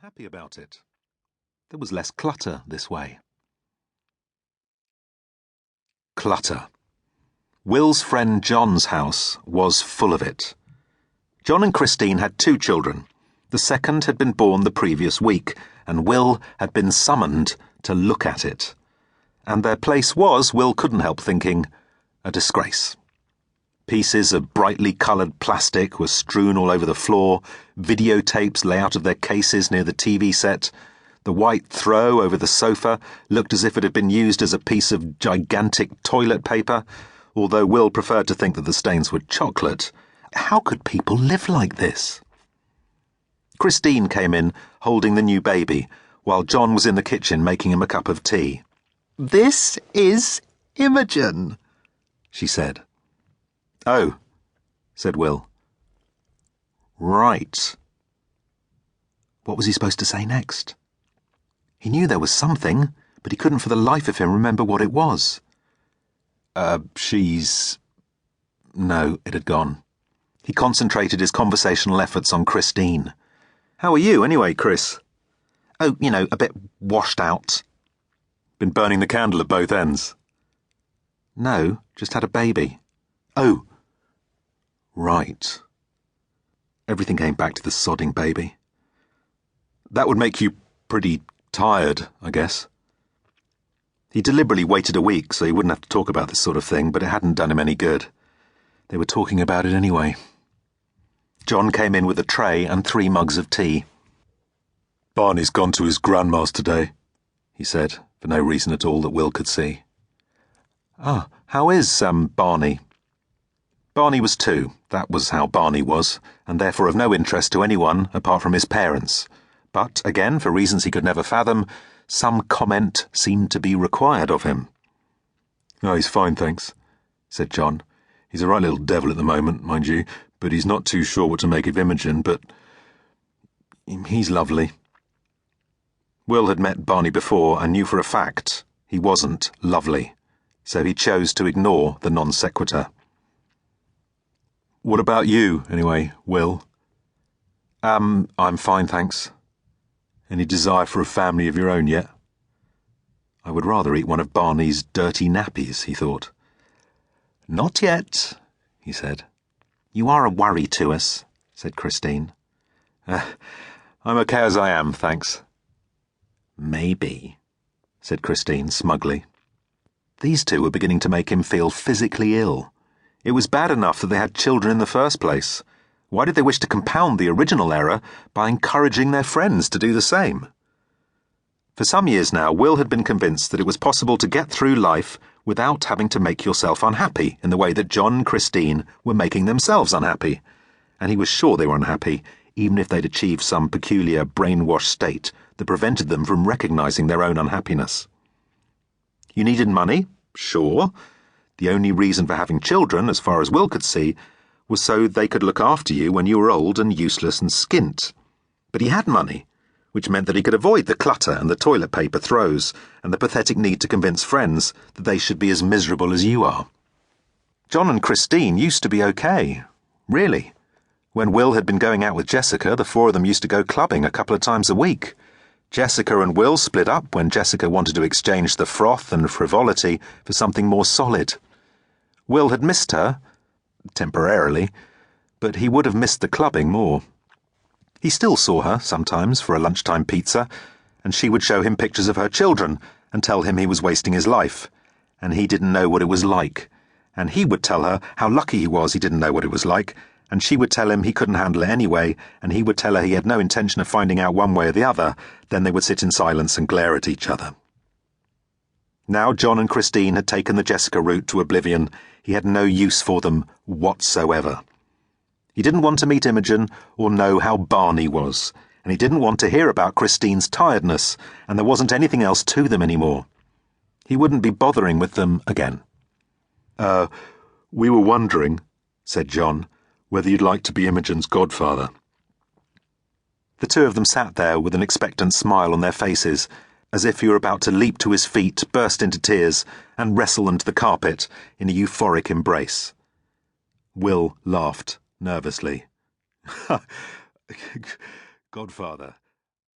unhappy about it. There was less clutter this way. Clutter. Will's friend John's house was full of it. John and Christine had 2 children. The second had been born the previous week, and Will had been summoned to look at it. And their place was, Will couldn't help thinking, a disgrace. Pieces of brightly coloured plastic were strewn all over the floor, videotapes lay out of their cases near the TV set. The white throw over the sofa looked as if it had been used as a piece of gigantic toilet paper, although Will preferred to think that the stains were chocolate. How could people live like this? Christine came in, holding the new baby, while John was in the kitchen making him a cup of tea. "This is Imogen," she said. "Oh," said Will. "Right." What was he supposed to say next? He knew there was something, but he couldn't for the life of him remember what it was. She's... No, it had gone. He concentrated his conversational efforts on Christine. "How are you, anyway, Chris?" "Oh, a bit washed out." "Been burning the candle at both ends?" "No, just had a baby." "Oh. Right." Everything came back to the sodding baby. "That would make you pretty tired, I guess." He deliberately waited a week so he wouldn't have to talk about this sort of thing, but it hadn't done him any good. They were talking about it anyway. John came in with a tray and 3 mugs of tea. "Barney's gone to his grandma's today," he said, for no reason at all that Will could see. "Ah, how is, Barney?" Barney was 2, that was how Barney was, and therefore of no interest to anyone apart from his parents. But, again, for reasons he could never fathom, some comment seemed to be required of him. "Oh, he's fine, thanks," said John. "He's a right little devil at the moment, mind you, but he's not too sure what to make of Imogen, but he's lovely." Will had met Barney before and knew for a fact he wasn't lovely, so he chose to ignore the non sequitur. "What about you, anyway, Will?" I'm fine, thanks." "Any desire for a family of your own yet?" "I would rather eat one of Barney's dirty nappies," he thought. "Not yet," he said. "You are a worry to us," said Christine. I'm okay as I am, thanks." "Maybe," said Christine smugly. These 2 were beginning to make him feel physically ill. It was bad enough that they had children in the first place. Why did they wish to compound the original error by encouraging their friends to do the same? For some years now, Will had been convinced that it was possible to get through life without having to make yourself unhappy in the way that John and Christine were making themselves unhappy. And he was sure they were unhappy, even if they'd achieved some peculiar brainwashed state that prevented them from recognizing their own unhappiness. You needed money? Sure. The only reason for having children, as far as Will could see, was so they could look after you when you were old and useless and skint. But he had money, which meant that he could avoid the clutter and the toilet paper throws and the pathetic need to convince friends that they should be as miserable as you are. John and Christine used to be okay. Really. When Will had been going out with Jessica, the 4 of them used to go clubbing a couple of times a week. Jessica and Will split up when Jessica wanted to exchange the froth and frivolity for something more solid. Will had missed her, temporarily, but he would have missed the clubbing more. He still saw her, sometimes, for a lunchtime pizza, and she would show him pictures of her children and tell him he was wasting his life, and he didn't know what it was like, and he would tell her how lucky he was he didn't know what it was like, and she would tell him he couldn't handle it anyway, and he would tell her he had no intention of finding out one way or the other. Then they would sit in silence and glare at each other. Now John and Christine had taken the Jessica route to oblivion. He had no use for them whatsoever. He didn't want to meet Imogen or know how Barney was, and he didn't want to hear about Christine's tiredness, and there wasn't anything else to them anymore. He wouldn't be bothering with them again. We were wondering," said John, "whether you'd like to be Imogen's godfather." The 2 of them sat there with an expectant smile on their faces, as if he were about to leap to his feet, burst into tears, and wrestle into the carpet in a euphoric embrace. Will laughed nervously. "Godfather,"